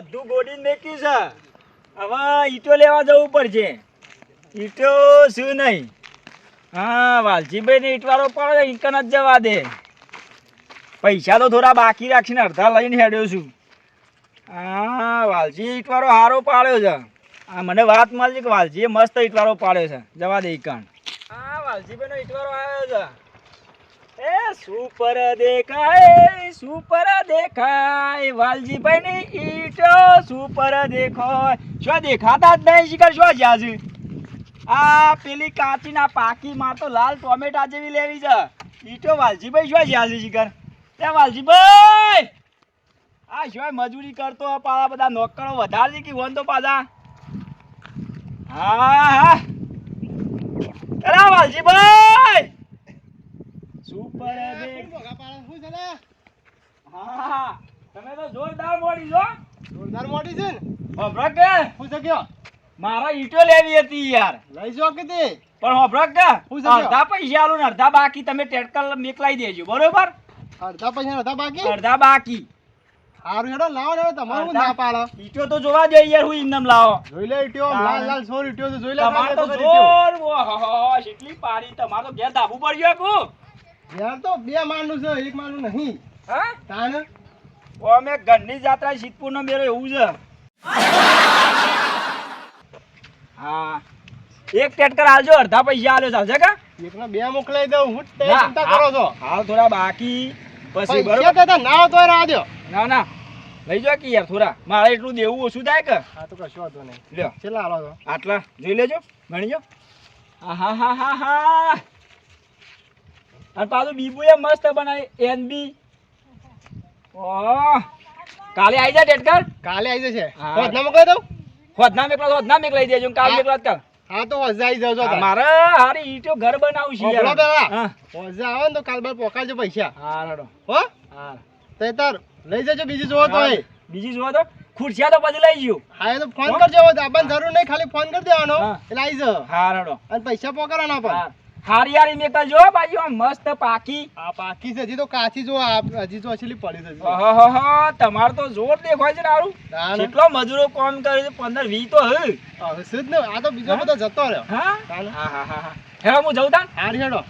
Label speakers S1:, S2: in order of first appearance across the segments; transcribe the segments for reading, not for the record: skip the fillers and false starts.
S1: બધું ગોડીને મેક્યું છે. હવે ઈટો લેવા જવું પડશે. ઈટો શું નહીં. હા વાલજીભાઈ ને ઈટવાળો પાડો ઇન્કન જ જવા દે. પૈસા તો થોડા બાકી રાખીને અડધા લઈને હેડ્યો છું. હા વાલજી ઈટવાળો હારો પાડ્યો છે. આ મને વાત મળી કે વાલજીએ મસ્ત ઈટવાળો પાડ્યો છે. જવા દે ઇકન. હા વાલજીભાઈનો ઈટવાળો આવ્યો છે. એ સુપર દેખાય વાલજીભાઈની ઈટો સુપર દેખાય. શું દેખાતા જ નહીં શિખર શું જ્યાં છે. આ પેલી કાચીના પાકી માં તો લાલ ટોમેટા જેવી લેવી છે. ઈટો વાલજીભાઈ શું જ્યાં છે શિખર. એ વાલજીભાઈ આ શું મજૂરી કરતો પાછા બધા નોકરો વધારે છે કે વન તો પાછા. હા અરે વાલજીભાઈ સુપર હા તમે તો જોરદાર મોડી છો.
S2: જોરદાર મોટી છે ને.
S1: હોભળો કે
S2: હું શક્યો
S1: મારા ઈટો લેવી હતી યાર.
S2: લઈ જો કે તે
S1: પણ હોભળો કે
S2: હું શક્યો
S1: અડધા પૈસા આલું ને અડધા બાકી તમે ટેટકલ મેકલાઈ દેજો બરોબર.
S2: અડધા પૈસા અડધા બાકી
S1: અડધા બાકી.
S2: હારું હેડો લાવો હેડો તમારું હું ના પાડો.
S1: ઈટો તો જોવા દે યાર. હું ઇન્દમ લાવો
S2: જોઈ લે ઈટ્યો લાલ લાલ સોર ઈટ્યો તો જોઈ લે.
S1: તમાર તો જોર ઓહો કેટલી પાડી. તમાર તો ઘેર દાબુ પડ્યો કો.
S2: યાર તો બે માળનું છે એક માળનું નહીં.
S1: હા
S2: તાન
S1: ઓ અમે ઘરની જાત્રા સિદ્ધપુર નો મેરો એવું છે. હા એક ટેટકર આલજો અડધા પૈસા આલ્યો ચાલશે કે.
S2: એકને બે મોકલાઈ દઉં હું તે ચિંતા કરો છો.
S1: હાલ થોડા બાકી પછી
S2: પૈસા
S1: બરોબર.
S2: કહેતા ના હોય તો રાહ દ્યો.
S1: ના ના લઈ જાઓ કે યાર થોડા. મારે એટલું દેવું ઓછું થાય કે.
S2: હા તો કશો વાંધો નહીં.
S1: લ્યો
S2: છેલ્લા આલો છો
S1: આટલા જોઈ લેજો ગણીજો. હા હા હા હા અને પાછું બીબુ એ મસ્ત બનાવી એનબી. ઓહ કાલે આવી જાય ટેટકર.
S2: કાલે આવી જશે.
S1: હા.
S2: હોદના મોકલાઈ દઉં.
S1: હોદના મેકલાઈ દેજો કાલ મેકલા કાલ.
S2: હા તો હોજા આવી જાવ છો તાર.
S1: મારે હારી ઈટો ઘર બનાવું છે
S2: હોભળો પેલા.
S1: હા
S2: હોજા આવે ને તો કાલ બાર પોકાલજો પૈસા.
S1: હા રડો
S2: હો
S1: હા.
S2: તે તાર લઈ જજો બીજી જોવો તો એ.
S1: બીજી જોવા તો ખુરશિયા તો પછી લઈ ગયો.
S2: હા એ તો ફોન કરજો દાબાની જરૂર નહીં ખાલી ફોન કરી દેવાનો
S1: હા.
S2: એટલે આવી જાવ.
S1: હા રડો
S2: અને પૈસા પોકારવાના પણ.
S1: હા હારી હારી મેકલજો બાજુ આમ મસ્ત પાકી.
S2: આ પાકી છે હજી તો કાચી જો હજી તો અસલી પડી છે હજી.
S1: ઓહો તમાર તો જોર દેખાય છે ને હારું.
S2: તાન.
S1: કેટલો મજૂરો કામ કરે છે 15-20 તો હે.
S2: હવે શું જ ને આ તો બીજો બધો જતો રહ્યો.
S1: હા
S2: તાન.
S1: હા હા હા હેડો હું જઉં તાન.
S2: હારી હેડો.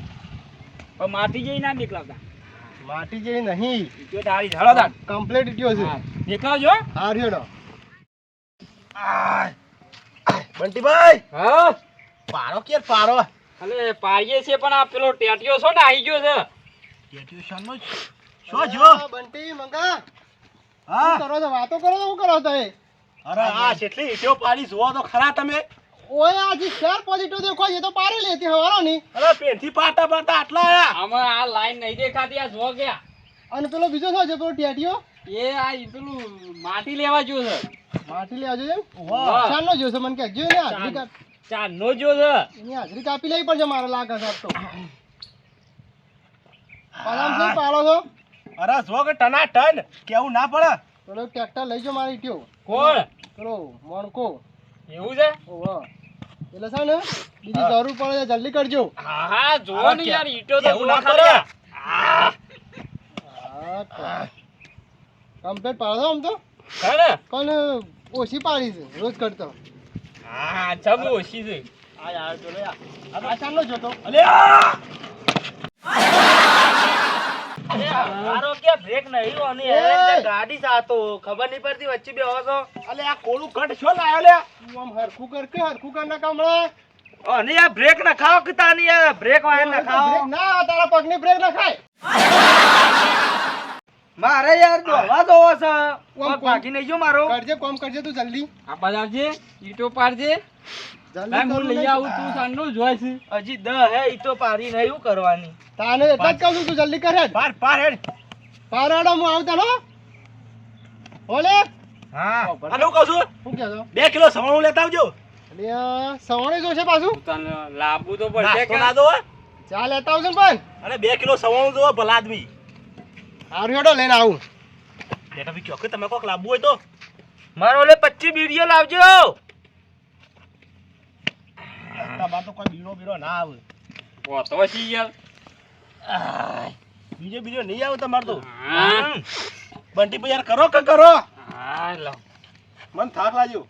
S1: પણ માટી જેવી ના નીકળાવતા.
S2: માટી જેવી નહીં
S1: ઈટો તારી હેડો તાન.
S2: કમ્પ્લીટ ઇટ્યો છે.
S1: હા નીકળજો.
S2: હારી હેડો.
S1: આય.
S2: બંટીભાઈ
S1: હા
S2: પારો કેર પારો.
S1: અલે પાઈએ છે પણ આ પેલો ટેટિયો છો ને આવી ગયો છે.
S2: ટેટ્યુશનનો શો જો બંટી મંગા. હા કરો છો વાતો કરો છો હું કરો છો એ.
S3: અરે આ કેટલી ઈટો પાડી જુઓ તો ખરા તમે.
S2: ઓય આજે શેર પોઝિટિવ દેખો એ તો પારી લેતી હવારો ની.
S3: અરે પેનથી પાટા પાટા આટલા આયા.
S1: આમાં આ લાઈન નહીં દેખાતી આ જો ગયા.
S2: અને પેલો બીજો શું છે પેલો ટેટિયો.
S1: એ આ પેલું માટી લેવા જો છે.
S2: માટી લેવા જોઈએ એમ.
S1: વાહ.
S2: ચાલો જો છે મને કે જો ને હાજરી કાપ.
S1: ચાનો જો છે.
S2: એની હાજરી કાપી લેવી પડશે મારે લાગે છે આપ તો. પાલામ શું પાડો છો.
S3: અરે જો કે ટના ટન કેવું ના પડે.
S2: પેલો ટ્રેક્ટર લઈ જો મારી ટ્યો.
S1: કોણ
S2: પેલો મોણકો.
S1: એવું છે.
S2: ઓહો એટલે છે ને બીજી જરૂર પડે છે જલ્દી કરજો.
S1: હા હા જો ને યાર ઈટો તો
S3: કેવું ના
S1: જોવા
S3: પડે.
S1: ખરા.
S2: કમ્પ્લીટ પાડો આમ તો
S1: હે ને
S2: પણ ઓછી પાડી છે રોજ કરતો.
S1: હા જમ ઓછી છે.
S2: આ યાર જો લે આ ચાલો જોતો.
S3: અલે આ!
S1: મારો કે બ્રેક નહીં ઓની
S2: એ!
S1: ગાડી સાતો ખબર નહીં પડતી વચ્ચે બેહો છો.
S3: અલે આ કોળું ઘટ છો લાયો લે.
S2: તું આમ હરખું કર કે હરખું કર ના કામળા.
S1: અને આ બ્રેક ના ખાઓ કે તાની આ બ્રેક વાયર ના ખાઓ.
S2: બ્રેક ના તારા પગની બ્રેક ના ખાય.
S1: મારે યાર દોવા જોવો છે.
S2: કોમ,
S1: પગ ભાગી નહીં જો મારો.
S2: કરજે કોમ કરજે તું જલ્દી.
S1: આ બજાવજે ઈટો પાડજે.
S2: જલ્દી
S1: હું
S2: કરું
S1: લઈ
S2: નહીં.
S1: આવું તું સાંડો જોય છે. હજી 10 હે ઈટો પાડી નહીં હું કરવાની.
S2: તાને એટલે જ કહું છું તું જલ્દી કર હેડ.
S3: પાર પાર હેડ.
S2: પારાડો હું આવતા નો. ઓલે
S1: હા
S3: આ નું કહું છું
S2: શું કહો છો.
S3: 2 કિલો સવણું લેતા આવજો.
S2: એટલે સવાણે જોશે પાછું.
S1: તને લાવવું તો પડશે
S3: નાસ્તો
S1: કે
S3: ના દો હો.
S2: ચા લેતા આવશે ને પણ.
S3: અને 2 કિલો સવણું જો ભલા આદમી.
S2: હારું હેડો લઈને આવું.
S3: બેટા ભી કયો કે તમે કોક લાવવું હોય તો.
S1: મારો ઓલે 25 બીડીઓ લાવજો.
S3: તમાર તો કોઈ બીડો ના આવે.
S1: પોતો છી યાર.
S3: બીજો નહીં આવે તમાર તો.
S1: હા
S3: બંટી ભાઈ યાર કરો કે કરો.
S1: હા લો
S3: મને થાક લાગ્યો.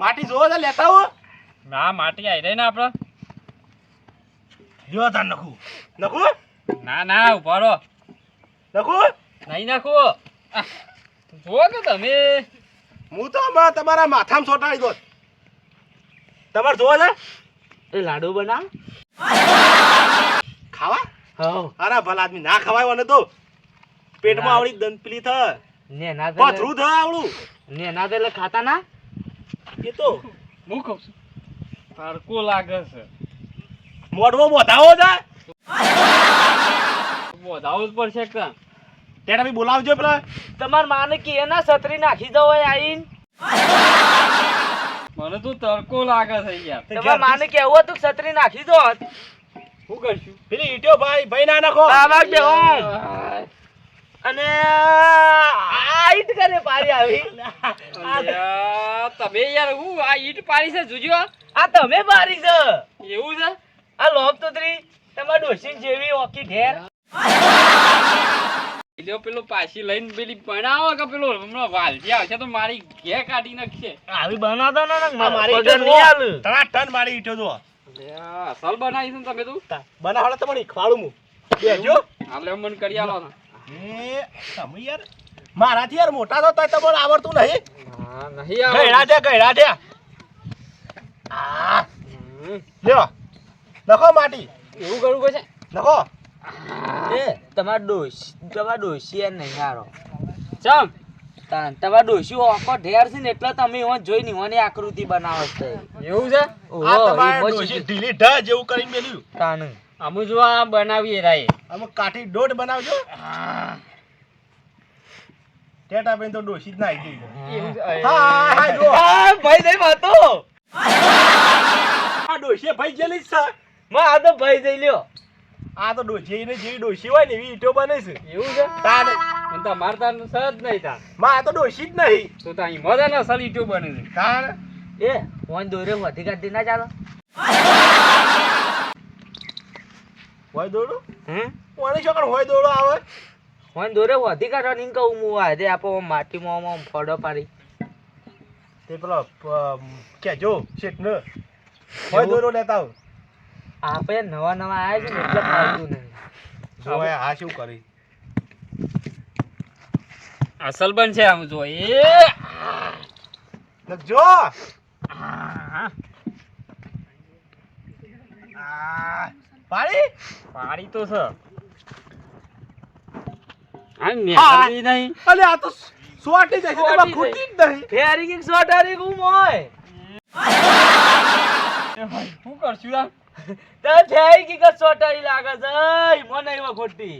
S3: માટી જોવો છે લેતા હો.
S4: ના માટી આવી રહી ને આપડે.
S3: લ્યો તાર નખું. નખું?
S4: ના ના ઉભા રહો.
S3: નખું?
S4: નહીં નાખો. આહ, જુઓ કે તમે.
S3: હું તો હમણાં તમારા માથામાં સોટાડી દોત. તમારે જોવો છે?
S1: એ લાડુ બનાવ.
S3: ખાવા?
S1: હા.
S3: અરે ભલા આદમી ના ખવાય મને તો. પેટમાં આવડી દંતપીલી થાય.
S1: ને ના
S3: પથરું થાય આવડું.
S1: ને ના એટલે ખાતા ના.
S3: એ તો
S4: હું કહું છું તડકો લાગે છે.
S3: મોઢમાં બોધાવો છે.
S4: વધાવું જ પડશે કે.
S3: ત્યાં તમે બોલાવજો પેલા.
S1: તમાર માને કે એના છત્રી નાખી દો આઈન.
S4: મને તો તડકો લાગે છે યાર.
S1: તમાર માને કેવું હતું કે છત્રી નાખી દો.
S4: શું કરશું?
S3: પેલી ઈટ્યો ભાઈ ના નાખો.
S1: આવા બે ઓમ.
S4: આય,
S1: અને આઈટ કરે પારી આવી.
S4: અલ્યા, તમે યાર હું આ ઈટ પાડી છે જોજો.
S1: આ તમે પારી છે.
S4: એવું છે?
S1: આ લોબ તોતરી તમાર ડોશી જેવી ઓકી ઢેર.
S4: પેલો પેલો પાછી લઈને પેલી બનાવો કે પેલો હમણાં વાલજી આવશે તો મારી ઘે કાઢી નાખશે.
S1: આવી બનાવતો ને
S3: મારી
S1: પગાર નહીં આલે.
S3: તણા ટન મારી ઈટ્યો જો.
S4: અલ્યા, અસલ બનાવી છે ને તમે તો.
S3: બનાવડા તો મને ખવાડું હું. બેજો.
S4: હાલે મન કરી આલો ને.
S3: એ તમે યાર મારાથી યાર મોટા તો તોય તમને આવડતું નહીં.
S4: હા નહીં આવે.
S3: ગયડા છે. આ લ્યો. નખો માટી.
S4: એવું કરવું પડશે.
S3: નખો.
S1: એ તમાર ડોશી નહીં હારો.
S4: ચમ
S1: તમાર ડોશી ઓકો ઢેર છે ને એટલે તમે એવો જોઈ ની ઓની આકૃતિ બનાવો છો.
S4: એવું છે?
S3: આ તમારે ડોશી ઢીલી ઢ જેવું કરીને મેલ્યું.
S1: તાન
S4: અમે જો આ બનાવીએ રાય.
S3: આમાં કાઠી દોઢ બનાવજો. ટેટા બેન તો ડોશી જ ના આવી ગઈ.
S4: એવું છે?
S3: હા જો
S1: આ ભાઈ નહીં વાતો.
S3: આ ડોશી ભાઈ જેલી જ છે.
S1: માં આ તો ભાઈ જઈ લ્યો.
S3: આ તો ડોશી ને જેવી ડોશી હોય ને એવી ઈટો બને છે.
S4: એવું છે?
S3: તાને
S4: પણ તમારે તાર સજ નહીં તાર.
S3: માં આ તો ડોશી જ નહીં.
S4: તો તારી મજા ના સલીટો બને છે.
S3: તાને
S1: એ ફોન દોરે વધી કાઢી ના ચાલો.
S3: હોય દોડો.
S1: હે
S3: કોને છોકરો હોય દોડો આવે.
S1: ફોન દોરે વધી કાઢો ને કહું હું આજે આપો માટીમાં આમ ફોડો પાડી.
S3: તે પેલો કેજો શેઠ ને હોય દોડો લેતા આવ.
S1: આપણે નવા આવ્યા છે ને એટલે ફાવતું નહીં.
S3: જો આ શું કરી.
S4: અસલ બન છે આમ જો. એ
S3: જો પાડી
S4: પાડી તો છે. આમ નેકળતી નહીં.
S3: અલે આ તો સોટી જશે તેમાં ખૂટી જ નહીં.
S1: ફેરી કિક સોટારી ગુમ હોય.
S4: શું કરશું આ?
S1: તે ફેરી કિક સોટારી લાગે છે. મને એવા ખોટી.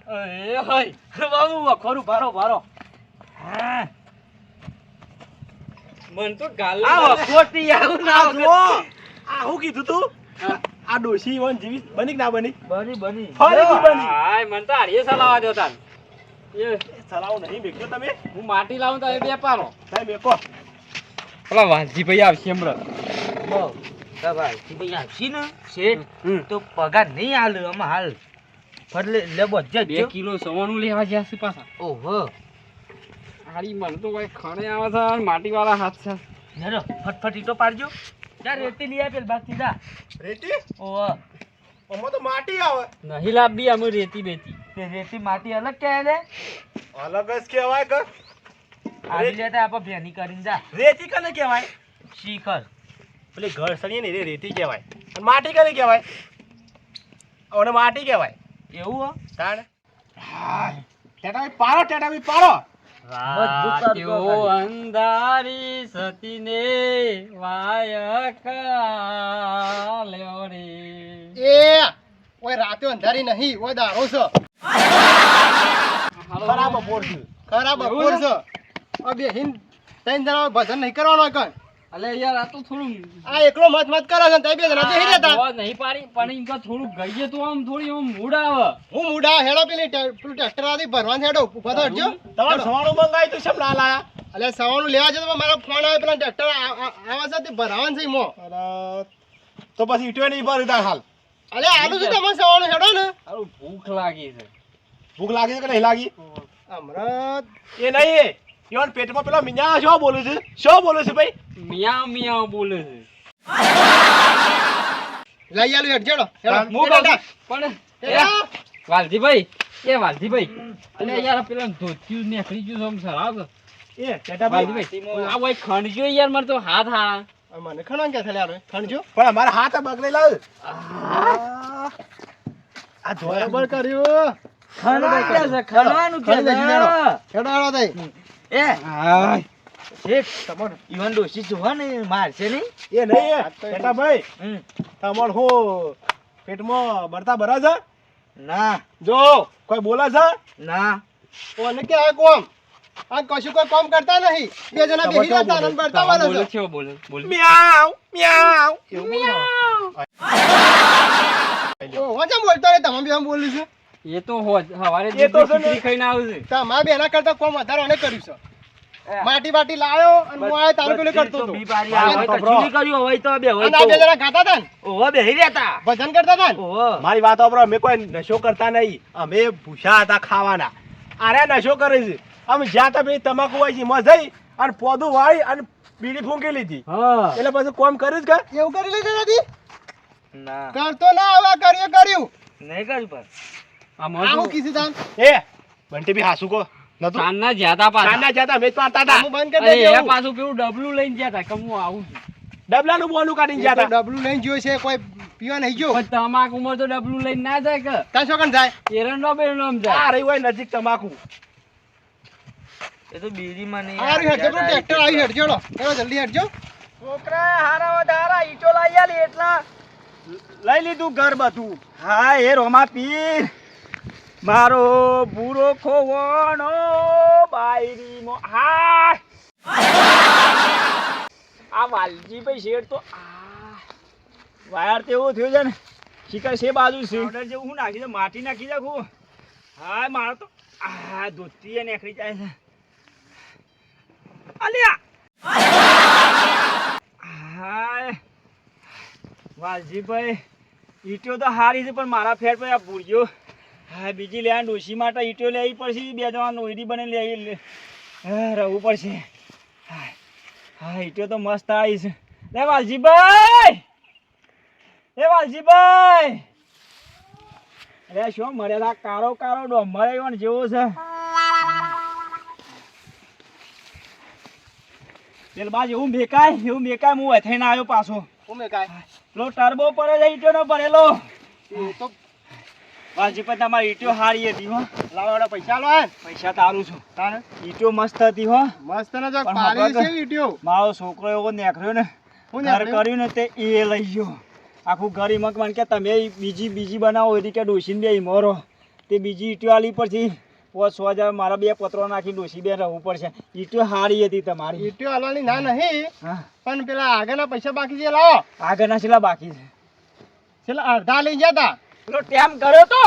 S4: એ હોય
S1: બાબુ વખોરું ભારો. હા
S4: મન તો ગાલ
S1: આ ખોટી આવું ના
S3: આ જો આ હું કીધું તું આ ડોશી વન જીવી બની કે ના બની.
S1: બની
S3: ફરીથી બની.
S4: હાય મન તો હારીએ સલાવા દો તાન. એ
S3: સલાવ નહીં મેક્યો તમે.
S4: હું માટી લાવું તો એ બે પારો.
S3: સાહેબ મેકો.
S4: પેલા વાલજી ભાઈ આવશે હમણાં.
S1: બહુ ભાઈ સીધી આવશી ને શેઠ તો પગાર નહીં હાલ આમાં હાલ ફરલે લે બધે
S4: 2 કિલો સવાનું લેવા ગયા છે પાછા.
S1: ઓહો
S4: હારી મને તો કોઈ ખણે આવે છે અને માટી વાળા હાથ છે.
S1: નેરો ફટફટ ઈટો પાડજો. જા રેતી લઈ આપેલ બાકી દા.
S3: રેતી
S1: ઓહો
S3: આમાં તો માટી આવે.
S4: નહીં લાવવી અમે રેતી બેતી.
S1: તે રેતી માટી અલગ કે લે
S3: અલગ જ કહેવાય કે
S1: આવી લેતા આપો ભેની કરીને જા.
S3: રેતી કને કહેવાય.
S1: શીખર
S3: પેલી ઘર સળીએ ને એ રેતી કહેવાય અને માટી કને કહેવાય. ઓને માટી કહેવાય.
S1: એવું હો
S3: તાણ ટેટા પાડો પાડો.
S4: રાત્યો અંધારી સતીને વાય કાલ્યો રે.
S2: એ ઓય રાતે અંધારી નહીં ઓય દારો છે.
S3: ખરાબ બપોર છે.
S2: ખરાબ બપોર છે. આ બેહીન ત્રણ જણા ભજન નહીં કરવાનો કણ.
S4: અલે યાર આ તો થોડું
S2: આ એકલો મત કરે છે તઈ બે જણા બેહી રહેતા.
S4: દવા નહીં પાડી પણ એમ તો થોડું ગઈએ તો આમ થોડી આમ મૂડ આવે.
S2: હું મુડા હેડો પેલી પેલું ટ્રેક્ટર આથી ભરવાનું હેડો ઉભા તો હટજો.
S3: તમારે સવાણું મંગાવી તો શેમ ના લાયા.
S2: અલે સવારનું લેવા છે તો મારો ફોન આવે પેલા ટ્રેક્ટર આવા છે તે ભરવાનું છે મો.
S3: તો પછી ઈટવે નહીં ભરી તાર હાલ.
S2: અલે આલું છે તમારે સવારનું હેડો ને.
S4: હારું ભૂખ લાગી છે.
S3: ભૂખ લાગી છે કે નહીં લાગી.
S2: હમણાં
S3: એ નહીં ઈવન પેટમાં પેલો મિયા શું બોલું છે શું બોલું છે ભાઈ
S4: મિયાવ મિયાવ બોલે છે
S2: લઈ આલું હેડ ચડો
S4: હું કહું છું, પણ વાલજીભાઈ અને યાર પેલા ધોતિયું નીકળી ગયું છે આમ સરાવ
S3: એ ચેટાભાઈ
S4: વાલજીભાઈ આ ભાઈ ખંડજો યાર મારે તો હાથ હારા
S2: મને ખણવા ક્યાં થયા લે ખણજો
S3: પણ અમારા હાથ બગડેલા આ
S2: બરાબર કર્યું
S1: ખણવાનું કે
S2: ખણ દેજો હેડો હેડો તઈ
S1: એ હા શેઠ તમારો ઈવન ડોશી જોવા ને મારશે નહીં
S3: એ નહીં ચેટાભાઈ
S1: હમ.
S3: તમાર હું પેટમાં બરતા ભરા છે
S1: ના
S3: જો કોઈ બોલે છે
S1: ના
S2: ઓને કે આ કોમ આ કશું કોઈ કામ કરતા નહીં બે જણા બેહી રહેતા અને બળતા વાળા
S4: બોલે
S2: છે
S4: છે બોલે
S3: મ્યાઉ મ્યાઉ
S2: ઓ વચમ બોલતો રે તમે બેમ બોલું છું
S4: એ તો હવારે
S3: એ તો છે ને.
S4: ખીચડી ખાઈને આવે છે
S2: તમારા બેના કરતા કોમ વધારે આને કર્યું છે માટી બાટી લાયો અને હું આ તારું પેલું કરતો હતો
S1: બી પારી આ હોય કશું નહીં કર્યું હોય તો બે હોય
S2: અને આ બે જણા ગાતા હતા ને
S1: ઓહો બેહી રહેતા
S2: ભજન કરતા હતા ને
S1: ઓહો
S3: મારી વાત સાંભળો અમે કોઈ નશો કરતા નહીં અમે ભૂસા હતા ખાવાના આરે નશો કરે છે અમે જ્યાં તમે તમાકુ હોય છે એમાં જઈ અને પોદું વાળી અને બીડી ફૂંકી લીધી
S1: હા
S3: એટલે પછી કોમ કર્યું જ કે
S2: એવું કરી લીધું નથી
S1: ના
S2: કરતો ના આવા કર્યું
S1: નહીં કર્યું પણ
S4: આ
S2: આ હું કીધું તાન
S3: એ બંટી બી હાસુ કો નતું
S4: કાનના જ્યાતા પાછા
S3: કાના જતા મેચ મારતા હતા
S2: હું બંધ કરી
S4: અરે
S2: દેજો
S4: એ પાછું પેલું ડબલું લઈને ગયા તા કે હું આવું છું
S3: ડબલાનું બોલું કાઢીને
S2: એ તો
S3: જતા
S2: ડબલું લઈને જોયો છે કોઈ પીવા નહીં ગયો
S4: પણ તમાકુમાં તો ડબલું લઈને ના જાય કે
S2: તાન શોકન જાય
S4: એરંડો બેરંડો આમ જાય
S3: આ રહી હોય નજીક તમાકુ
S1: એ તો બીડીમાં નહીં
S2: આ હેડજો પેલું ટ્રેક્ટર આવી હેડજો લો ચાલો જલ્દી હેડજો
S1: છોકરા હારા વધારા ઈટો લઈ આલી એટલા લઈ લીધું ઘર બધું હા એ રોમા પીર મારો બુરો ખોવાનો બાયરી મો હા આ વાલજી ભાઈ શેડ તો આ વાયર તો એવું થયું છે ને શિકાર છે બાજુ છે ઓર્ડર જેવું હું નાખી દે માટી નાખી દે હું હા મારો તો આ ધોતી નીકળી જાય છે અલ્યા હાય વાલજીભાઈ ઈટો તો હારી છે પણ મારા ફેર પર આ ભૂરજો હા બીજી લે ડોશી માટે ઈટો લેવી પડશે બે જણા નોયડી બને લઈ રહેવું પડશે હા હા ઈટો તો મસ્ત આવી છે લે વાલજીભાઈ એ વાલજીભાઈ અરે શું મળેલા કારો કારો ડોમર આવ્યો ને જેવો છે પેલ બાજ એવું મેકાય હું થઈને આવ્યો પાછો
S2: ઉમે કાય
S1: પેલો ટર્બો પડે છે ઈટો નો ભરેલો
S2: એ તો
S1: વાલજીભાઈ તમારી ઈટો હારી હતી હો
S2: લાવડા પૈસા લો હે
S1: પૈસા તારું છું
S2: તાને
S1: ઈટો મસ્ત હતી હો
S2: મસ્ત ને જો
S1: પણ
S2: પાલી
S1: હમણાં
S2: છે વિડિયો
S1: મારો છોકરો એવો નેકર્યો ને
S2: હું
S1: ઘર કર્યું ને તે એ લઈ ગયો આખું ઘર ઈમક મને કે તમે બીજી બનાવો એથી કે ડોસીને બે મોરો તે બીજી ઈટો આલી પરથી 5,000 મારા બે પત્રો નાખી ડોસી બે રહેવું પડશે ઈટો હારી હતી તમારી
S2: વિડિયો હાલવાની ના નહીં
S1: હા
S2: પણ પેલા આગળના પૈસા બાકી છે લાવો
S1: આગળના છેલ્લા બાકી છે
S2: છેલ્લા અડધા લઈ ગયા તા
S1: પેલો ટેમ કર્યો તો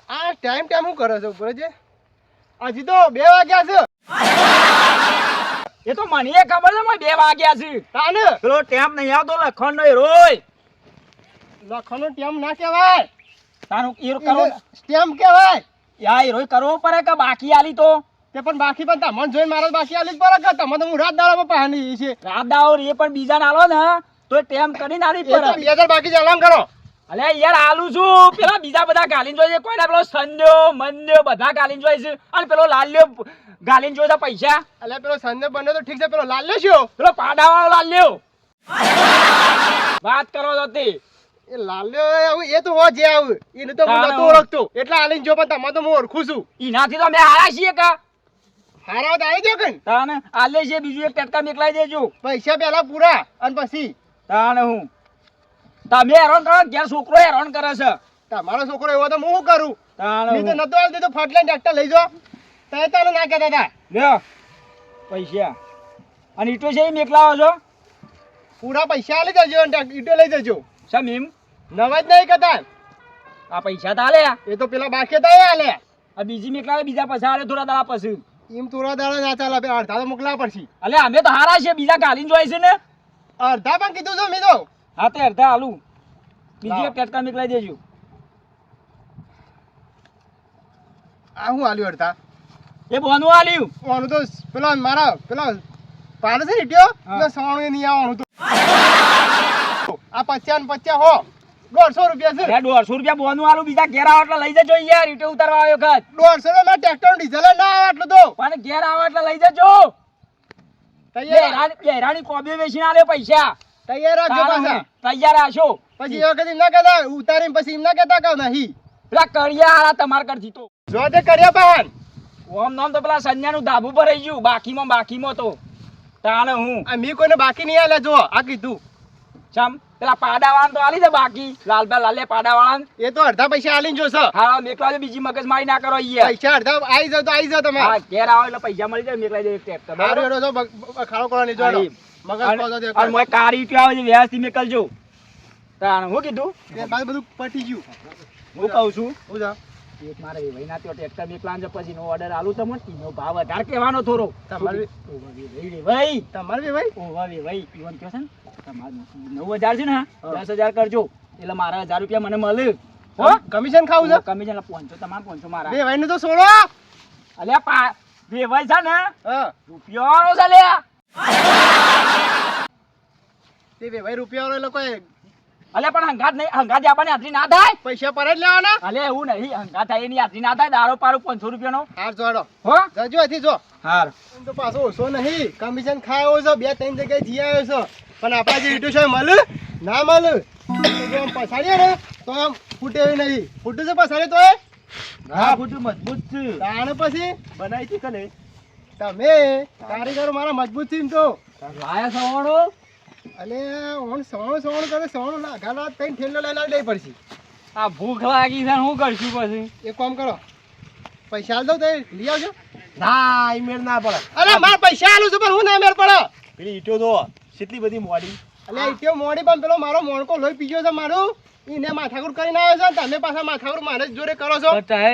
S2: આ ટાઈમ હું કરો છો બરોબર હજી તો 2 વાગ્યા છે
S1: એ તો મને ખબર છે મને 2 વાગ્યા છે
S2: તાને
S1: પેલો ટેમ નહીં આવતો લખણ નો રોય
S2: લખવાનો ટાઈમ ના કહેવાય
S1: તારું ઈરો કરો
S2: સ્ટેમ્પ કહેવાય
S1: યા ઈરો કરવો પડે કે બાકી આલી તો
S2: તે પણ બાકી પણ તમને જોઈને મારે બાકી આલી જ પડે કે તમે તો હું રાત દાડામાં પાણી છે
S1: રાત દાવર એ પણ બીજા નાલો ને તો ટેમ કરીને આલી
S2: એ તો
S1: પડે
S2: 2000 બાકી છે એલાર્મ કરો
S1: અલે યાર આલુ છું પેલા બીજા બધા ગાલીન જોઈ છે કોઈના પેલો સંજો મંજો બધા ગાલીન જોઈ છે અને પેલો લાલ્યો ગાલીન જોઈ છે પૈસા
S2: અલ્યા પેલો સંજય બન્યો તો ઠીક છે પેલો લાલ લેશો
S1: પેલો પાડા વાળો લાલ્યો વાત કરો તો તે
S2: એ લાલ્યો આવું એ તો હો જે આવું એને તો હું
S1: તાણે
S2: નતો
S1: હું.
S2: ઓળખતો એટલે આલીને જો પણ તમે તો હું ઓળખું છું
S1: ઈનાથી તો અમે હારા છીએ કા
S2: હારા વાત આવી ગયો કે
S1: તાને આલે છે બીજું એક ટટકા મેકલાઈ દેજો
S2: પૈસા પહેલા પૂરા અને પછી
S1: તાને હું તમે હેરાન કરો ઘેર છોકરો હેરાન કરે છે
S2: તમારો છોકરો એવો તો હું શું કરું
S1: તાને
S2: મેં તો
S1: હું.
S2: નતો આલી દીધો ફટલાઈને ટ્રેક્ટર લઈ જાઓ તને તને ના કહેતા હતા
S1: લ્યો પૈસા અને ઈટો છે એ મેકલાવો છો
S2: પૂરા પૈસા આલી જજો અને ઈટો લઈ જજો
S1: સમીમ
S2: નવા જ નહીં કહેતા
S1: આ પૈસા તાલે
S2: એ તો પેલા બાકી હતા એ આલે
S1: આ બીજી મેકલાવે બીજા પૈસા આલે થોડા દાડા પછી
S2: એમ થોડા દાડા ના ચાલે બે અડધા તો મોકલા પડશે
S1: અલે અમે તો હારા છે બીજા ગાલીન જોઈ છે ને
S2: અડધા પણ કીધું છું મેં તો
S1: હા તે અડધા આલુ બીજી
S2: લાવો.
S1: એક ટટકા મેકલાઈ દેજો
S2: આ હું આલ્યું અડધા
S1: એ બોનું આલ્યું
S2: ઓનું તો પેલા મારા પેલા પાડે છે ને ઇટ્યો
S1: હા.
S2: તો સવાણું નહીં આવવાનું તો આ 50 ને 50 હો 150 રૂપિયા છે.
S1: અરે 150 રૂપિયા બોનું આલું બીજા ઘેર આવો એટલે લઈ જજો યાર ઈટો ઉતારવા આવ્યો ખત
S2: 150 માં ટ્રેક્ટર ડીઝલ ના આવે એટલું તો
S1: પણ ઘેર આવો એટલે લઈ જજો
S2: તૈયાર
S1: બેરાની કોબી વેચીને આલ્યો પૈસા
S2: તૈયાર રાખજો પાછા.
S1: તૈયાર આશો
S2: પછી એ વખત એમ ના કહેતા ઉતારીને પછી એમ ના કહેતા કે નહીં
S1: પેલા કડિયા હારા તમાર કરથી તો
S2: જો તે કર્યા પાહન
S1: ઓમ નામ તો પેલા સંજ્ઞાનું ધાબુ પર રહી ગયું બાકીમાં તો તાણે હું
S2: આ મી કોઈને બાકી નહીં આલે જો આ કીધું
S1: ચમ પેલા પાડાવાળાને તો આલી દે બાકી લાલે પાડાવાળાને
S2: એ તો અડધા પૈસા આલીને જોશે
S1: હા મેકલાજો બીજી મગજમારી ના કરો યાર
S2: પૈસા અડધા આવી જાવ તો આવી જાવ તમે
S1: હા ઘેર આવો એટલે પૈસા મળી જાય મેકલાજો એક ટેપ
S2: હારું એડો જો ખાડો કરવાની જોડો મગજ પાછો દે
S1: અને મોય કારી ઈટો આવે છે વ્યવસ્થિત મેકલજો તાણ હું કીધું
S2: એ બાદ બધું પટી ગયું
S1: હું કહું છું
S2: હું જા
S1: એક મારે વેવાઈના ત્યાં ટ્રેક્ટર મેકલાન છે પછી નો ઓર્ડર આલું તમને તીનો ભાવ વધારે કહેવાનો થોડો
S2: તમારે
S1: ભાઈ
S2: તમારે બી ભાઈ
S1: ઓવા વેવાઈ ઈવન કહો છે ને તમારે 9000 છે ને 10000 કરજો એટલે મારા 1000 રૂપિયા મને મળે હો
S2: કમિશન ખાવું છે
S1: કમિશન 500 તમારે 500 મારા
S2: બે ભાઈ નું તો છોડો
S1: અલ્યા વેવાઈ છે ને
S2: હા
S1: રૂપિયાનો છે લ્યા
S2: તે બે ભાઈ રૂપિયા વાળો લોકો
S1: અલ્યા પણ હંગાત આપવાની હાજરી ના થાય
S2: પૈસા પર જ લેવાના
S1: અલ્યા એવું નહીં હંગાત થાય એની હાજરી ના થાય દારો પારો 500 રૂપિયાનો
S2: હાર જોડો
S1: હો
S2: જજો અહીંથી જો
S1: હાર
S2: એમ તો પાછો ઓછો નહીં કમિશન ખાયો છો 2-3 જગ્યાએ જી આવ્યો છો પણ આપણા જે ઈટો છે મળે ના મળે જો આમ પછાડીએ ને તો આમ ફૂટે એવી નહીં ફૂટું છે પછાડી તો
S1: હા ફૂટું મજબૂત છે
S2: તાણ પછી
S3: બનાવી છે કે નહીં
S2: તમે કારીગરો મારા મજબૂત છે એમ તો
S1: લાયા સવાણો
S2: અને ઓણ સવાણું કરે સવાણું ના ઘણા 3 ઠેલો લઈને આવી દઈ પડશે
S1: આ ભૂખ લાગી છે શું કરશું પછી
S2: એક કામ કરો પૈસા આલ દો તે લઈ આવજો
S3: ના ઈ મેળ ના પડે
S2: અરે મારા પૈસા આલું છું પણ હું ના મેળ પડે
S3: પેલી ઈટો તો કેટલી બધી મોડી
S2: એટલે ઇટ્યો મોડી પણ પેલો મારો મોણકો લોહી પીજો છે મારું ઈને માથાકૂટ કરીને આવ્યો છે તમે પાછા માથાકૂટ મારે જ જોડે કરો છો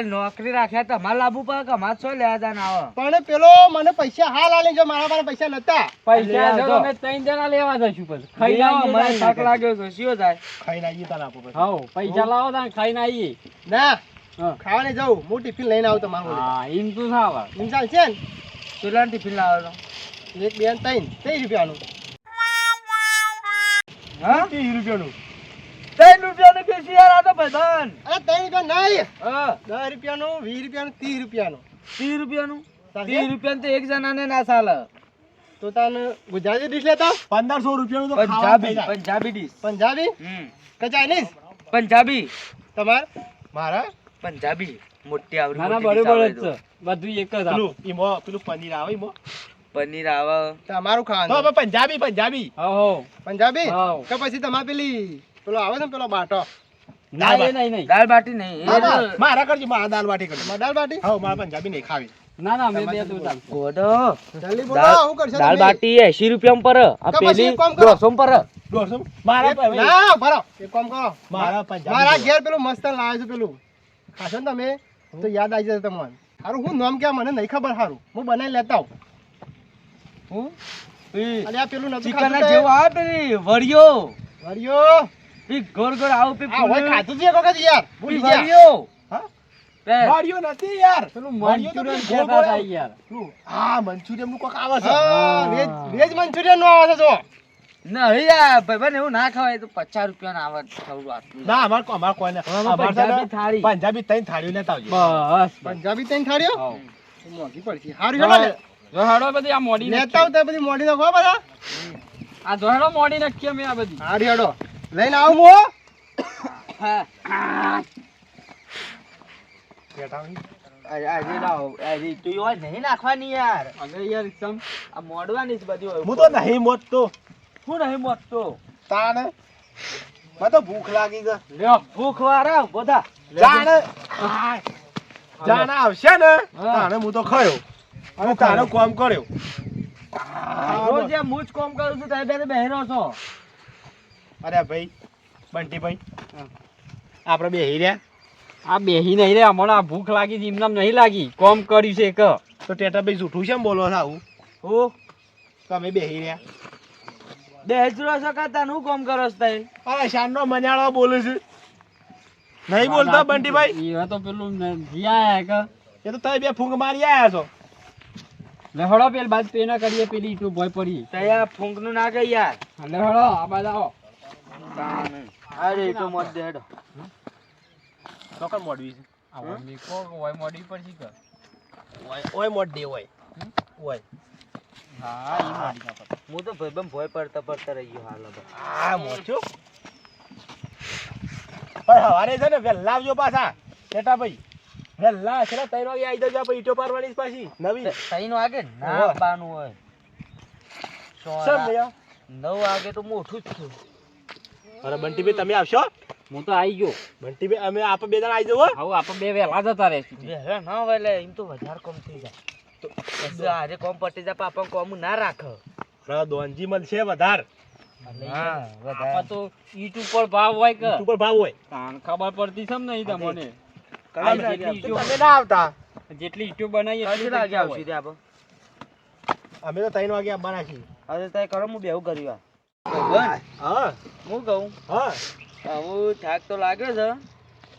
S1: નોકરી રાખ્યા તમારે લાભુ પડે કે અમારે શું લેવા જાન આવે
S2: પણ પેલો મને પૈસા હાલ આલી જો મારા પાસે પૈસા નતા
S1: પૈસા જો અમે 3 જણા લેવા જશું પછી ખાઈ આવો મને થાક લાગ્યો છે શું થાય
S3: ખાઈને આવીએ તને આપો પછી
S1: હાઉ પૈસા લાવો તાન ખાઈને આવીએ
S2: ના
S1: હા.
S2: ખાવાને જાઉં હું ટિફિન લઈને આવું તમારું
S1: હા એમ તો થાવ
S2: ઇન્સાન છે ને
S1: કેટલા ટિફિન લાવો
S2: એક બેન 3 રૂપિયાનું
S1: હા
S3: 30 રૂપિયાનું
S1: 3 રૂપિયાનું કે છે યાર આ તો બધાન
S2: અરે 3 રૂપિયા નહીં
S1: હા
S2: 10 રૂપિયાનું 20 રૂપિયાનું 30 રૂપિયાનું
S1: 30 રૂપિયાનું 30 રૂપિયાનું તો એક જણાને ના ચાલે
S2: તો તને ગુજરાતી ડીશ લેતો
S3: 1500 રૂપિયાનું તો ખાવા થઈ જાય.
S1: પંજાબી ડીશ
S2: પંજાબી કે ચાઇનીઝ
S1: પંજાબી
S2: તમાર મારા
S5: પંજાબી મોટી આવરી
S1: ના ના
S5: મોટી
S1: બરોબર
S5: dish
S1: જ
S5: આવે
S1: છે બધું એક જ
S3: પેલું ઈમો પેલું પનીર આવે ઈમો
S5: પનીર આવે
S2: તમારું
S3: તો
S2: ખાવાનું
S3: હવે પંજાબી
S1: હો
S2: પંજાબી
S1: હાઉ.
S2: કે પછી તમાર પેલી પેલો આવે છે ને પેલો બાટો
S1: ના એ નહીં
S5: દાળ બાટી નહીં
S2: ના, ના.
S3: મારા કરજો મારા દાલ બાટી કરજો
S2: દાળ બાટી
S3: હા મારા પંજાબી નહીં ખાવી
S1: ના ના મેં બે તો ચાલશે
S5: ગોડો
S2: જલ્દી બોલો હું કરશો
S5: દાળ
S2: તમે?
S5: બાટી 80 રૂપિયા પર આ
S2: તો પછી
S5: પેલી
S2: એક કામ કરો.
S5: 200 પર
S3: 200 મારા
S2: ના ભરો એક કામ કરો
S3: મારા પંજાબી
S2: મારા
S3: જોવા.
S2: ઘેર પેલું મસ્ત લાવે છે પેલું ખાશો ને તમે તો યાદ આવી જશે તમને હારું હું નામ ક્યાં મને નહીં ખબર હારું હું બનાવી લેતા આવું
S1: હું
S2: અને આ પેલું નથી
S1: ચિકન
S2: ખાધું
S1: જેવું આવે પેલી વરિયો
S2: વરિયો
S1: પી ગોળ ગોળ આવું પી
S2: આ હોય ખાધું છે એક વખત યાર ભૂલી ગયા
S1: વરિયો
S3: હા?
S1: પે
S3: વાડિયો નથી યાર
S1: પેલું
S3: વાડિયો તો
S1: મંચુરિયન
S3: પેલું ગોળ
S1: કહેતા
S3: ગોળ
S1: હતા યાર
S3: પેલું, હા મંચુરિયન નું કોક આવે છે
S2: હા વેજ મંચુરિયન નો આવે છે જો
S5: નહીં યાર ભાઈબંધ એવું ના ખવાય તો 50 રૂપિયા ના આવે થોડું આટલું
S3: ના અમાર કોઈ ના
S1: અમારે પંજાબી થાળી.
S3: પંજાબી ત્રણ થાળીઓ લેતા આવજો
S1: બસ
S2: પંજાબી તઈને ખાડ્યો
S1: હાઉ.
S2: મોંઘી પડશે હારું હેડો ને.
S1: જોહાડો બધી આ મોડી
S2: લેતા આવું તો બધી મોડી નાખો બધા
S1: આ જોહાડો મોડી નક્કી અમે આ બધી
S2: હારું હેડો લઈને આવું હું હો.
S3: બેઠા હોય.
S5: આજે લાવો આજે તું હોય નહીં નાખવાની યાર
S1: અગર યાર સમ
S5: આ મોડવાની જ બધી હોય
S3: હું તો નહીં મોત તો
S5: હું નહીં મોટતો
S3: તાને મને તો ભૂખ લાગી ગઈ
S1: લ્યો
S5: ભૂખ વાળા બધા
S3: જાણે જાણે આવશે ને
S1: હા.
S3: તાણે હું તો ખાયો અને તારે કામ કર્યો
S5: રોજ એમ હું જ કામ કરું છું તમે બે બહેરો છો
S3: અરે ભાઈ બંટીભાઈ આપણે બે રહ્યા
S1: આ બેહી નહીં રે હમણાં આ ભૂખ લાગી છે એમનામ નહીં લાગી કોમ કર્યું છે એક
S3: તો ટેટાભાઈ જૂઠું છે એમ બોલો છો આવું
S5: હું
S3: તમે બે રહ્યા
S5: બેહરો છો કરતા હું કામ કરો છો તઈ
S3: અરે શાનનો મજાળો બોલે છે નહીં બોલતા બંટીભાઈ
S1: એ તો પેલું જીયા કે
S3: એ તો તમે બે ફૂંક મારી આયા છો
S4: લહડો પેલ બાદ પેના કરીએ પેલી ઈટો ભોય પડી
S5: તયા ફૂંકનું ના ગઈ યાર
S4: લહડો આ બાદ આવો
S5: અરે એ તો મત દે હેડો
S3: ચોકન મોડવી છે
S4: આ વોની કો હોય મોડી પર શી કર
S3: ઓય મોડ દે ઓય
S4: હા ઈ મોડી ના પર
S5: હું તો ભાઈબંધ ભોય પડતા રહી ગયો હાલ હવે
S3: આ મોચું પણ હવારે છે ને વહેલા આવજો પાછા બેટા ભાઈ વહેલા છે ને 3 વાગે આવી જજો આપણે ઈટો પારવાની છે પાછી નવી
S5: તઈનો આગે ના
S3: ઓહો.
S5: આવવાનું હોય
S3: સર ભૈયા
S5: 9 વાગે તો મોઠું જ છું
S3: અરે બંટીભાઈ તમે આવશો
S4: હું તો આવી ગયો
S3: બંટીભાઈ અમે આપણે બે જણા આવી જવું
S4: હવે આપણે બે વેલા જતા રહેશું
S5: વહેલા ના હોય એટલે એમ તો વધારે કોમ થઈ જાય તો આજે કોમ પટી જાય પાપા કોમ ના રાખ
S3: હા દોનજી મળશે વધાર
S5: હા
S4: આપણે તો ઈટ ઉપર ભાવ હોય કે
S3: ઉપર ભાવ હોય
S4: તાન ખબર પડતી છે નહીં તમને
S3: કલાક
S4: જેટલી ઈંટો-
S3: તમે ના આવતા
S4: જેટલી ઈટો બનાવીએ
S5: હજુ
S4: એટલી
S5: લાગે
S4: પૈસા
S5: આવશે
S4: હોય.
S5: તે આપણે
S3: અમે તો 3 વાગે આવવાના છીએ
S5: હવે તય કરો હું બેહું કર્યું
S3: હા
S5: હું કહું
S3: હા
S5: હું થાક તો લાગ્યો છે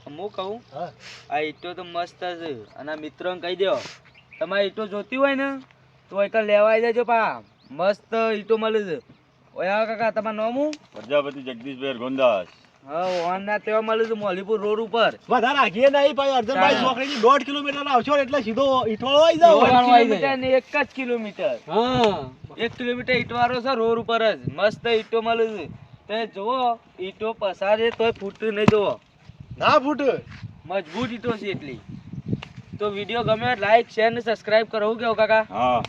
S5: હું કહું
S3: હા
S5: આ ઈટો તો મસ્ત છે અને આ મિત્રોને કહી દો તમારે ઈટો જોતી હોય ને તો એક લેવા આવી જજો પા મસ્ત ઈટો મળે છે ઓયા કાકા તમારું નામ હું
S1: પ્રજાપતિ જગદીશભાઈ ગોંદાસ
S5: હા ઓનના તેવા મળે છે મોલીપુર રોડ ઉપર
S3: વધારે આગીએ નહીં ભાઈ અર્જનભાઈ
S5: હા.
S3: છોકરીની 1.5 કિલોમીટર આવશો એટલે સીધો ઈઠવાળો આવી જાવ
S4: ઈઠવાળો. આવી જાય.
S5: કિલોમીટર ને 1 જ કિલોમીટર
S4: હા
S5: 1 કિલોમીટર ઈટવાળો છે રોડ ઉપર જ મસ્ત ઈટો મળે છે તમે જુઓ ઈટો પસારે તોય ફૂટતું નહીં જુઓ
S3: ના ફૂટ
S5: મજબૂત ઈટો છે એટલી તો વિડીયો ગમે લાઈક શેર ને સબસ્ક્રાઇબ કરો હું કેવું કાકા
S1: હા